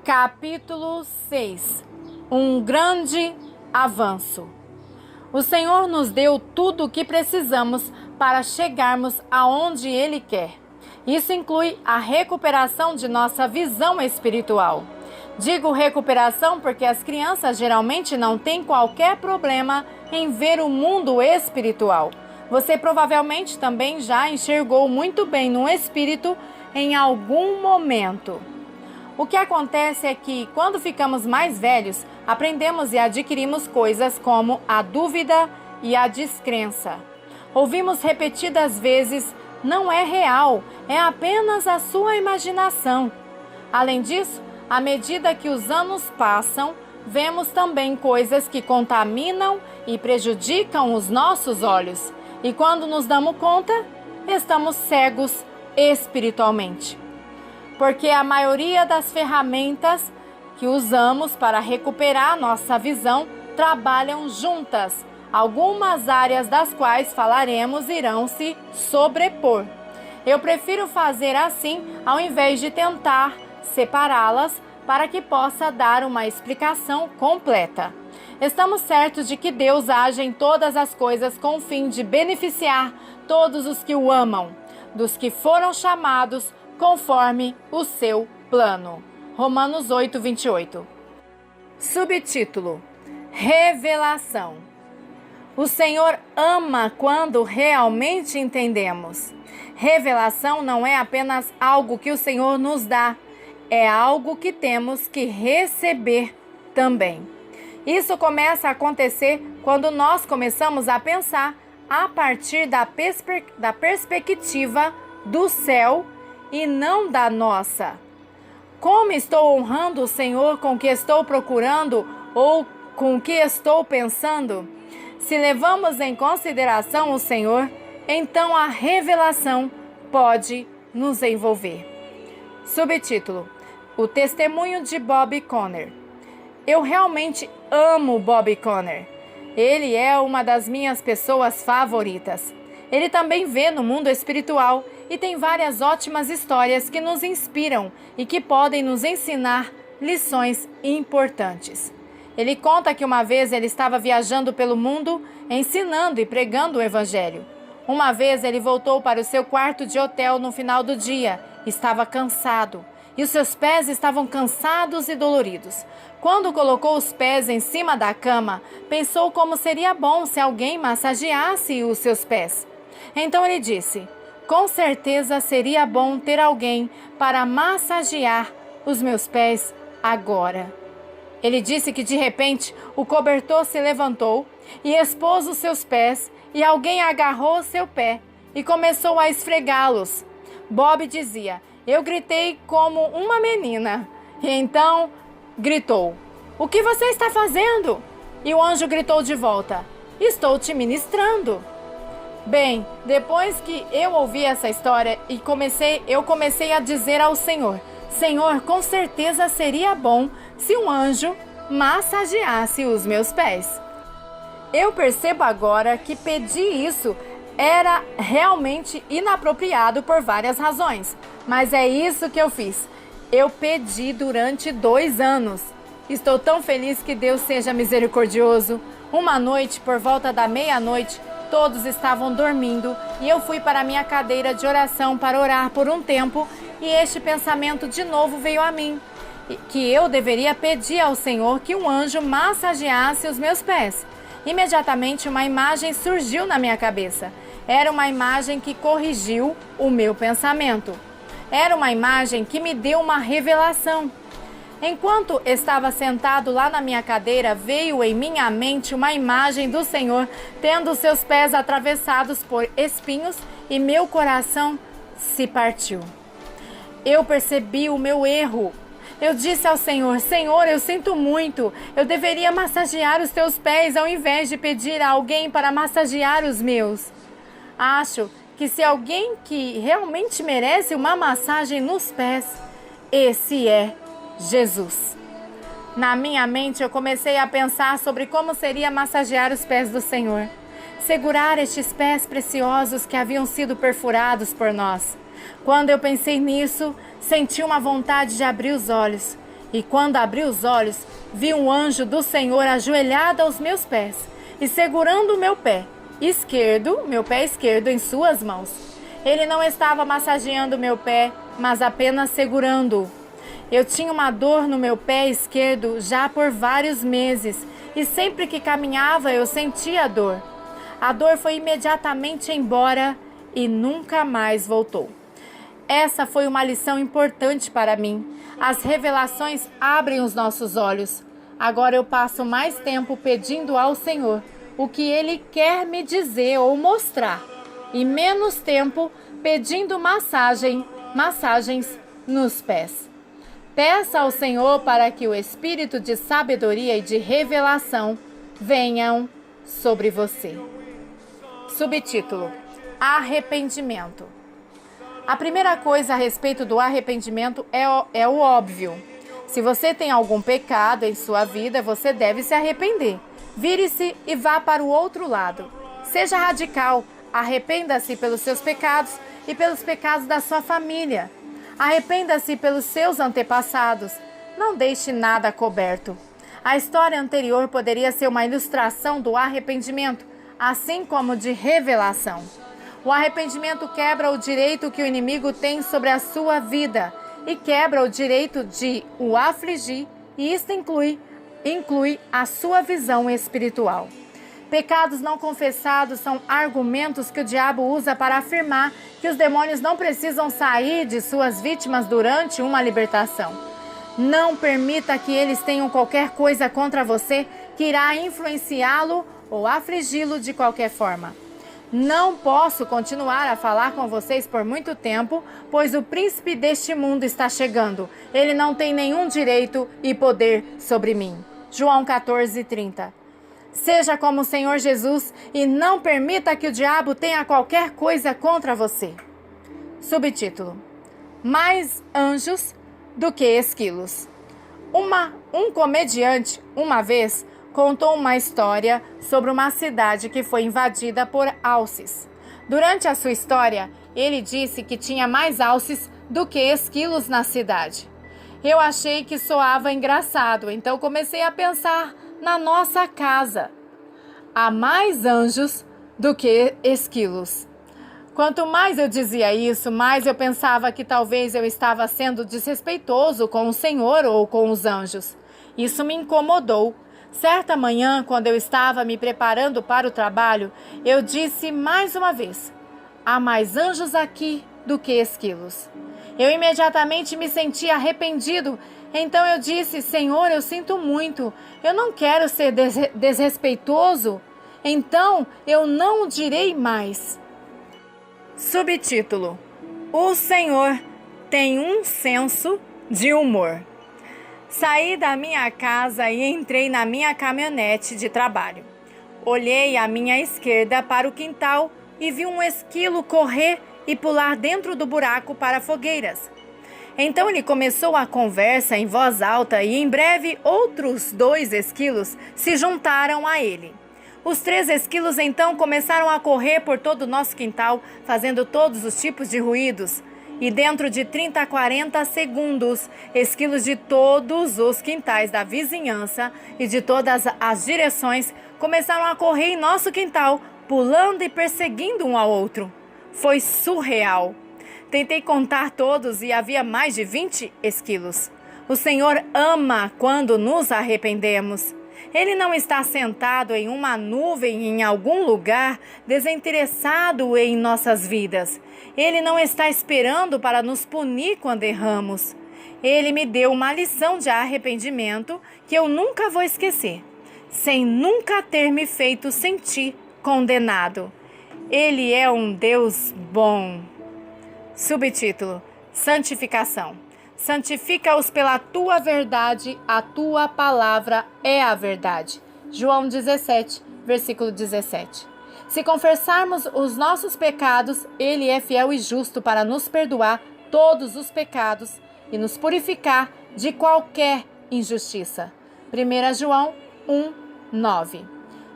Capítulo 6. Um grande avanço. O Senhor nos deu tudo o que precisamos para chegarmos aonde Ele quer. Isso inclui a recuperação de nossa visão espiritual. Digo recuperação porque as crianças geralmente não têm qualquer problema em ver o mundo espiritual. Você provavelmente também já enxergou muito bem no espírito em algum momento. O que acontece é que, quando ficamos mais velhos, aprendemos e adquirimos coisas como a dúvida e a descrença. Ouvimos repetidas vezes: não é real, é apenas a sua imaginação. Além disso, à medida que os anos passam, vemos também coisas que contaminam e prejudicam os nossos olhos. E quando nos damos conta, estamos cegos espiritualmente. Porque a maioria das ferramentas que usamos para recuperar nossa visão trabalham juntas. Algumas áreas das quais falaremos irão se sobrepor. Eu prefiro fazer assim ao invés de tentar separá-las para que possa dar uma explicação completa. Estamos certos de que Deus age em todas as coisas com o fim de beneficiar todos os que o amam, dos que foram chamados conforme o seu plano. Romanos 8, 28. Subtítulo: Revelação. O Senhor ama quando realmente entendemos. Revelação não é apenas algo que o Senhor nos dá, é algo que temos que receber também. Isso começa a acontecer quando nós começamos a pensar a partir da perspectiva do céu e não da nossa. Como estou honrando o Senhor com o que estou procurando ou com o que estou pensando? Se levamos em consideração o Senhor, então a revelação pode nos envolver. Subtítulo: O testemunho de Bob Conner. Eu realmente amo Bob Conner. Ele é uma das minhas pessoas favoritas. Ele também vê no mundo espiritual e tem várias ótimas histórias que nos inspiram e que podem nos ensinar lições importantes. Ele conta que uma vez ele estava viajando pelo mundo, ensinando e pregando o Evangelho. Uma vez ele voltou para o seu quarto de hotel no final do dia. Estava cansado e os seus pés estavam cansados e doloridos. Quando colocou os pés em cima da cama, pensou como seria bom se alguém massageasse os seus pés. Então ele disse: com certeza seria bom ter alguém para massagear os meus pés agora. Ele disse que de repente o cobertor se levantou e expôs os seus pés e alguém agarrou seu pé e começou a esfregá-los. Bob dizia: eu gritei como uma menina. E então gritou: o que você está fazendo? E o anjo gritou de volta: estou te ministrando. Bem, depois que eu ouvi essa história eu comecei a dizer ao Senhor: Senhor, com certeza seria bom se um anjo massageasse os meus pés. Eu percebo agora que pedir isso era realmente inapropriado por várias razões, mas é isso que eu fiz. Eu pedi durante 2 anos. Estou tão feliz que Deus seja misericordioso. Uma noite, por volta da meia-noite, todos estavam dormindo e eu fui para a minha cadeira de oração para orar por um tempo e este pensamento de novo veio a mim, que eu deveria pedir ao Senhor que um anjo massageasse os meus pés. Imediatamente uma imagem surgiu na minha cabeça. Era uma imagem que corrigiu o meu pensamento. Era uma imagem que me deu uma revelação. Enquanto estava sentado lá na minha cadeira, veio em minha mente uma imagem do Senhor tendo seus pés atravessados por espinhos e meu coração se partiu. Eu percebi o meu erro. Eu disse ao Senhor: Senhor, eu sinto muito. Eu deveria massagear os teus pés ao invés de pedir a alguém para massagear os meus. Acho que se alguém que realmente merece uma massagem nos pés, esse é Jesus. Na minha mente eu comecei a pensar sobre como seria massagear os pés do Senhor. Segurar estes pés preciosos que haviam sido perfurados por nós. Quando eu pensei nisso, senti uma vontade de abrir os olhos. E quando abri os olhos, vi um anjo do Senhor ajoelhado aos meus pés e segurando o meu pé esquerdo em suas mãos. Ele não estava massageando o meu pé, mas apenas segurando-o. Eu tinha uma dor no meu pé esquerdo já por vários meses e sempre que caminhava eu sentia a dor. A dor foi imediatamente embora e nunca mais voltou. Essa foi uma lição importante para mim. As revelações abrem os nossos olhos. Agora eu passo mais tempo pedindo ao Senhor o que Ele quer me dizer ou mostrar, e menos tempo pedindo massagens nos pés. Peça ao Senhor para que o espírito de sabedoria e de revelação venham sobre você. Subtítulo: Arrependimento. A primeira coisa a respeito do arrependimento é o óbvio. Se você tem algum pecado em sua vida, você deve se arrepender. Vire-se e vá para o outro lado. Seja radical. Arrependa-se pelos seus pecados e pelos pecados da sua família. Arrependa-se pelos seus antepassados. Não deixe nada coberto. A história anterior poderia ser uma ilustração do arrependimento, assim como de revelação. O arrependimento quebra o direito que o inimigo tem sobre a sua vida e quebra o direito de o afligir, e isto inclui a sua visão espiritual. Pecados não confessados são argumentos que o diabo usa para afirmar que os demônios não precisam sair de suas vítimas durante uma libertação. Não permita que eles tenham qualquer coisa contra você que irá influenciá-lo ou afligi-lo de qualquer forma. Não posso continuar a falar com vocês por muito tempo, pois o príncipe deste mundo está chegando. Ele não tem nenhum direito e poder sobre mim. João 14:30. Seja como o Senhor Jesus e não permita que o diabo tenha qualquer coisa contra você. Subtítulo: Mais anjos do que esquilos. Um comediante, uma vez, contou uma história sobre uma cidade que foi invadida por alces. Durante a sua história, ele disse que tinha mais alces do que esquilos na cidade. Eu achei que soava engraçado, então comecei a pensar na nossa casa. Há mais anjos do que esquilos. Quanto mais eu dizia isso, mais eu pensava que talvez eu estava sendo desrespeitoso com o Senhor ou com os anjos. Isso me incomodou. Certa manhã, quando eu estava me preparando para o trabalho, eu disse mais uma vez: há mais anjos aqui do que esquilos. Eu imediatamente me senti arrependido. Então eu disse: Senhor, eu sinto muito. Eu não quero ser desrespeitoso. Então eu não o direi mais. Subtítulo: O Senhor tem um senso de humor. Saí da minha casa e entrei na minha caminhonete de trabalho. Olhei à minha esquerda para o quintal e vi um esquilo correr e pular dentro do buraco para fogueiras. Então ele começou a conversa em voz alta e em breve outros 2 esquilos se juntaram a ele. Os 3 esquilos então começaram a correr por todo o nosso quintal, fazendo todos os tipos de ruídos. E dentro de 30 a 40 segundos, esquilos de todos os quintais da vizinhança e de todas as direções começaram a correr em nosso quintal, pulando e perseguindo um ao outro. Foi surreal. Tentei contar todos e havia mais de 20 esquilos. O Senhor ama quando nos arrependemos. Ele não está sentado em uma nuvem em algum lugar, desinteressado em nossas vidas. Ele não está esperando para nos punir quando erramos. Ele me deu uma lição de arrependimento que eu nunca vou esquecer, sem nunca ter me feito sentir condenado. Ele é um Deus bom. Subtítulo: Santificação. Santifica-os pela tua verdade, a tua palavra é a verdade. João 17, versículo 17. Se confessarmos os nossos pecados, Ele é fiel e justo para nos perdoar todos os pecados e nos purificar de qualquer injustiça. 1 João 1, 9.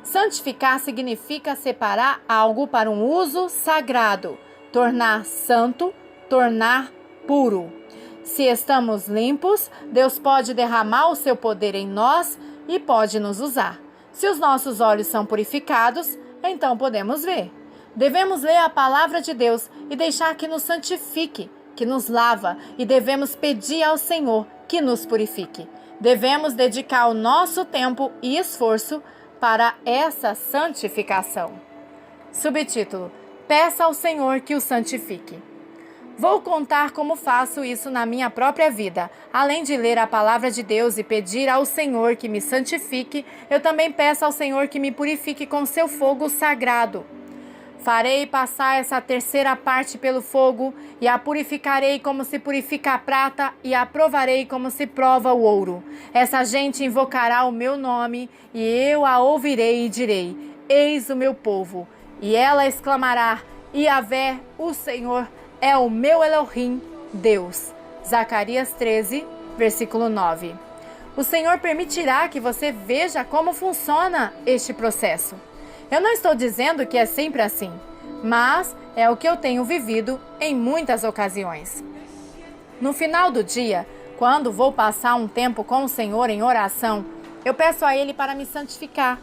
Santificar significa separar algo para um uso sagrado, tornar santo, tornar puro. Se estamos limpos, Deus pode derramar o seu poder em nós e pode nos usar. Se os nossos olhos são purificados, então podemos ver. Devemos ler a palavra de Deus e deixar que nos santifique, que nos lava, e devemos pedir ao Senhor que nos purifique. Devemos dedicar o nosso tempo e esforço para essa santificação. Subtítulo: Peça ao Senhor que o santifique. Vou contar como faço isso na minha própria vida. Além de ler a palavra de Deus e pedir ao Senhor que me santifique, eu também peço ao Senhor que me purifique com seu fogo sagrado. Farei passar essa terceira parte pelo fogo, e a purificarei como se purifica a prata, e a provarei como se prova o ouro. Essa gente invocará o meu nome, e eu a ouvirei e direi: Eis o meu povo. E ela exclamará: Yahvé, o Senhor, é o meu Elohim, Deus. Zacarias 13, versículo 9. O Senhor permitirá que você veja como funciona este processo. Eu não estou dizendo que é sempre assim, mas é o que eu tenho vivido em muitas ocasiões. No final do dia, quando vou passar um tempo com o Senhor em oração, eu peço a Ele para me santificar.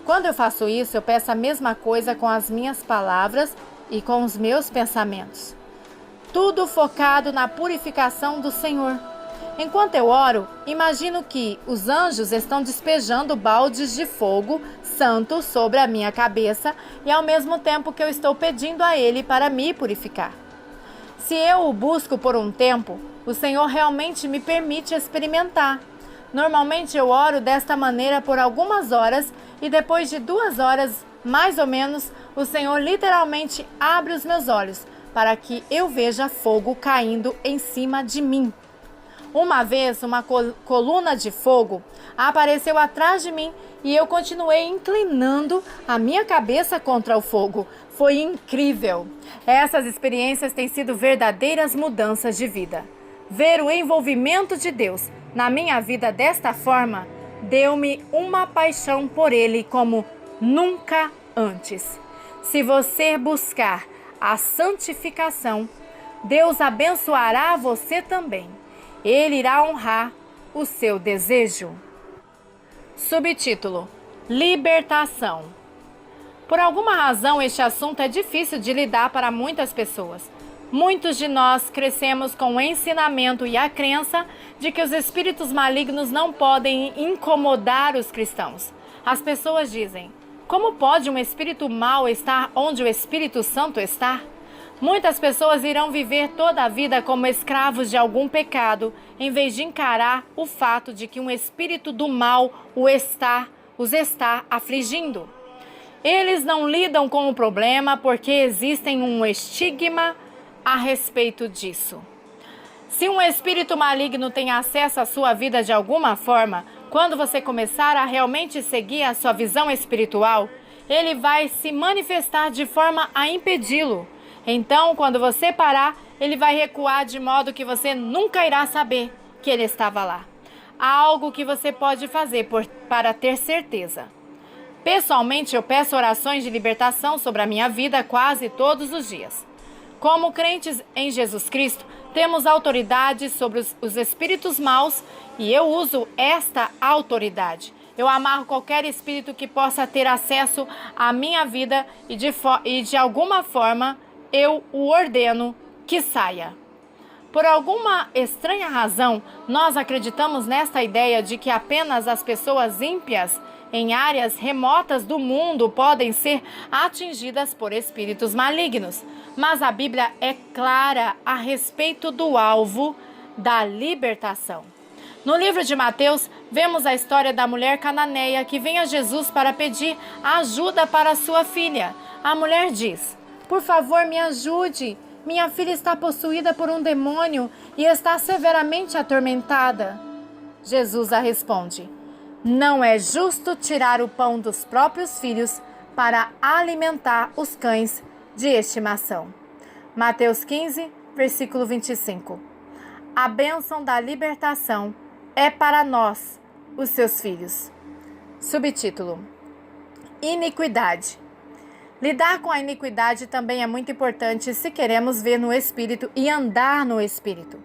Quando eu faço isso, eu peço a mesma coisa com as minhas palavras e com os meus pensamentos. Tudo focado na purificação do Senhor. Enquanto eu oro, imagino que os anjos estão despejando baldes de fogo santo sobre a minha cabeça e ao mesmo tempo que eu estou pedindo a Ele para me purificar. Se eu o busco por um tempo, o Senhor realmente me permite experimentar. Normalmente eu oro desta maneira por algumas horas e depois de 2 horas, mais ou menos, o Senhor literalmente abre os meus olhos para que eu veja fogo caindo em cima de mim. Uma vez, uma coluna de fogo apareceu atrás de mim e eu continuei inclinando a minha cabeça contra o fogo. Foi incrível! Essas experiências têm sido verdadeiras mudanças de vida. Ver o envolvimento de Deus na minha vida desta forma deu-me uma paixão por Ele como nunca antes. Se você buscar a santificação, Deus abençoará você também. Ele irá honrar o seu desejo. Subtítulo: Libertação. Por alguma razão, este assunto é difícil de lidar para muitas pessoas. Muitos de nós crescemos com o ensinamento e a crença de que os espíritos malignos não podem incomodar os cristãos. As pessoas dizem: como pode um espírito mau estar onde o Espírito Santo está? Muitas pessoas irão viver toda a vida como escravos de algum pecado, em vez de encarar o fato de que um espírito do mal os está afligindo. Eles não lidam com o problema porque existe um estigma a respeito disso. Se um espírito maligno tem acesso à sua vida de alguma forma, quando você começar a realmente seguir a sua visão espiritual, ele vai se manifestar de forma a impedi-lo. Então, quando você parar, ele vai recuar de modo que você nunca irá saber que ele estava lá. Há algo que você pode fazer para ter certeza. Pessoalmente, eu peço orações de libertação sobre a minha vida quase todos os dias. Como crentes em Jesus Cristo, temos autoridade sobre os espíritos maus e eu uso esta autoridade. Eu amarro qualquer espírito que possa ter acesso à minha vida e de alguma forma eu o ordeno que saia. Por alguma estranha razão, nós acreditamos nesta ideia de que apenas as pessoas ímpias em áreas remotas do mundo podem ser atingidas por espíritos malignos. Mas a Bíblia é clara a respeito do alvo da libertação. No livro de Mateus, vemos a história da mulher cananeia que vem a Jesus para pedir ajuda para sua filha. A mulher diz: por favor, me ajude. Minha filha está possuída por um demônio e está severamente atormentada. Jesus a responde: não é justo tirar o pão dos próprios filhos para alimentar os cães de estimação. Mateus 15, versículo 25. A bênção da libertação é para nós, os seus filhos. Subtítulo: Iniquidade. Lidar com a iniquidade também é muito importante se queremos ver no Espírito e andar no Espírito.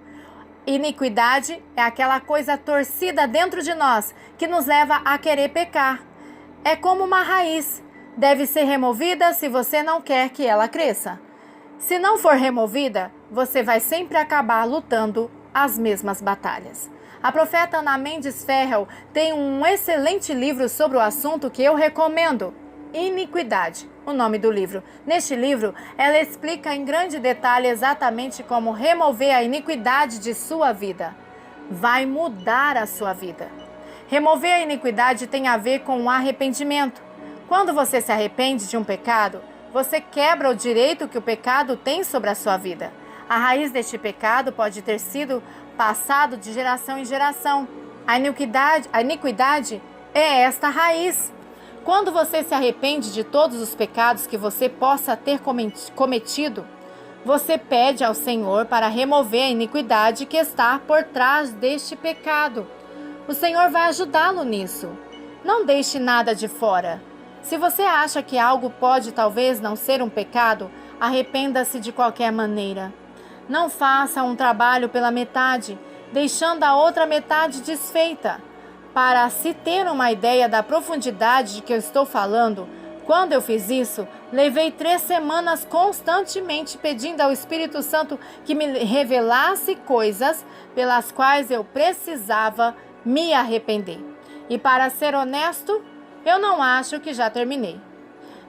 Iniquidade é aquela coisa torcida dentro de nós que nos leva a querer pecar. É como uma raiz. Deve ser removida se você não quer que ela cresça. Se não for removida, você vai sempre acabar lutando as mesmas batalhas. A profeta Ana Mendes Ferrell tem um excelente livro sobre o assunto que eu recomendo. Iniquidade, o nome do livro. Neste livro, ela explica em grande detalhe exatamente como remover a iniquidade de sua vida. Vai mudar a sua vida. Remover a iniquidade tem a ver com o arrependimento. Quando você se arrepende de um pecado, você quebra o direito que o pecado tem sobre a sua vida. A raiz deste pecado pode ter sido passado de geração em geração. A iniquidade é esta raiz. Quando você se arrepende de todos os pecados que você possa ter cometido, você pede ao Senhor para remover a iniquidade que está por trás deste pecado. O Senhor vai ajudá-lo nisso. Não deixe nada de fora. Se você acha que algo pode talvez não ser um pecado, arrependa-se de qualquer maneira. Não faça um trabalho pela metade, deixando a outra metade desfeita. Para se ter uma ideia da profundidade de que eu estou falando, quando eu fiz isso, levei 3 semanas constantemente pedindo ao Espírito Santo que me revelasse coisas pelas quais eu precisava me arrepender. E para ser honesto, eu não acho que já terminei.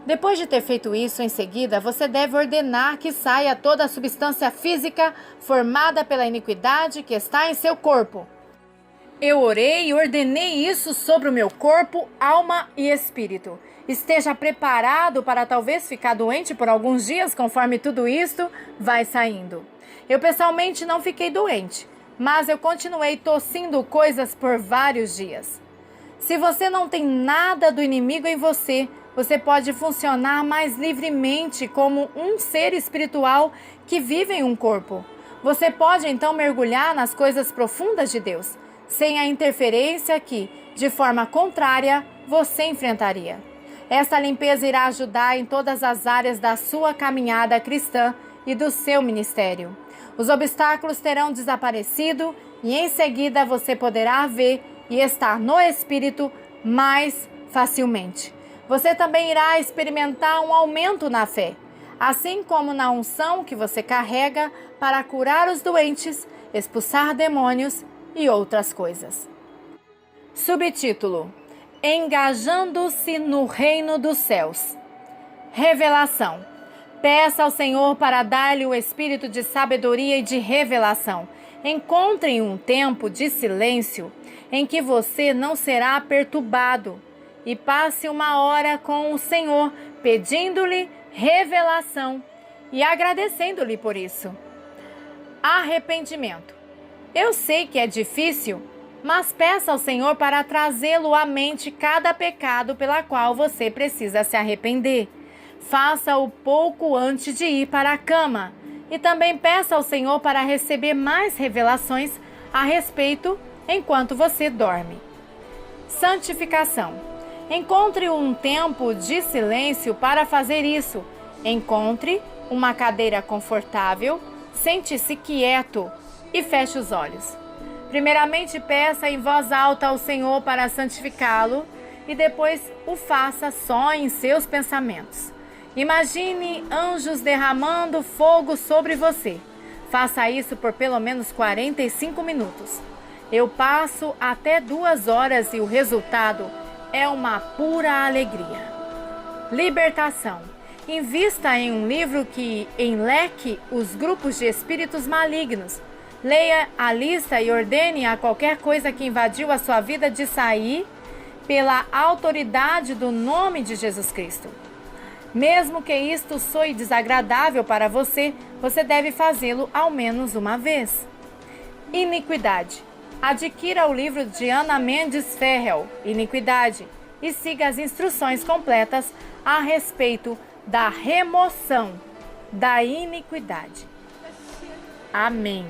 Depois de ter feito isso, em seguida, você deve ordenar que saia toda a substância física formada pela iniquidade que está em seu corpo. Eu orei e ordenei isso sobre o meu corpo, alma e espírito. Esteja preparado para talvez ficar doente por alguns dias, conforme tudo isto vai saindo. Eu pessoalmente não fiquei doente, mas eu continuei tossindo coisas por vários dias. Se você não tem nada do inimigo em você, você pode funcionar mais livremente como um ser espiritual que vive em um corpo. Você pode então mergulhar nas coisas profundas de Deus, sem a interferência que, de forma contrária, você enfrentaria. Esta limpeza irá ajudar em todas as áreas da sua caminhada cristã e do seu ministério. Os obstáculos terão desaparecido e em seguida você poderá ver e estar no Espírito mais facilmente. Você também irá experimentar um aumento na fé, assim como na unção que você carrega para curar os doentes, expulsar demônios e outras coisas. Subtítulo: Engajando-se no Reino dos Céus. Revelação. Peça ao Senhor para dar-lhe o espírito de sabedoria e de revelação. Encontre um tempo de silêncio em que você não será perturbado e passe 1 hora com o Senhor, pedindo-lhe revelação e agradecendo-lhe por isso. Arrependimento. Eu sei que é difícil, mas peça ao Senhor para trazê-lo à mente cada pecado pela qual você precisa se arrepender. Faça-o pouco antes de ir para a cama e também peça ao Senhor para receber mais revelações a respeito enquanto você dorme. Santificação. Encontre um tempo de silêncio para fazer isso. Encontre uma cadeira confortável, sente-se quieto e feche os olhos. Primeiramente, peça em voz alta ao Senhor para santificá-lo e depois o faça só em seus pensamentos. Imagine anjos derramando fogo sobre você. Faça isso por pelo menos 45 minutos. Eu passo até 2 horas e o resultado é uma pura alegria. Libertação. Invista em um livro que enleque os grupos de espíritos malignos. Leia a lista e ordene a qualquer coisa que invadiu a sua vida de sair pela autoridade do nome de Jesus Cristo. Mesmo que isto soe desagradável para você, você deve fazê-lo ao menos uma vez. Iniquidade. Adquira o livro de Ana Mendes Ferrell, Iniquidade, e siga as instruções completas a respeito da remoção da iniquidade. Amém.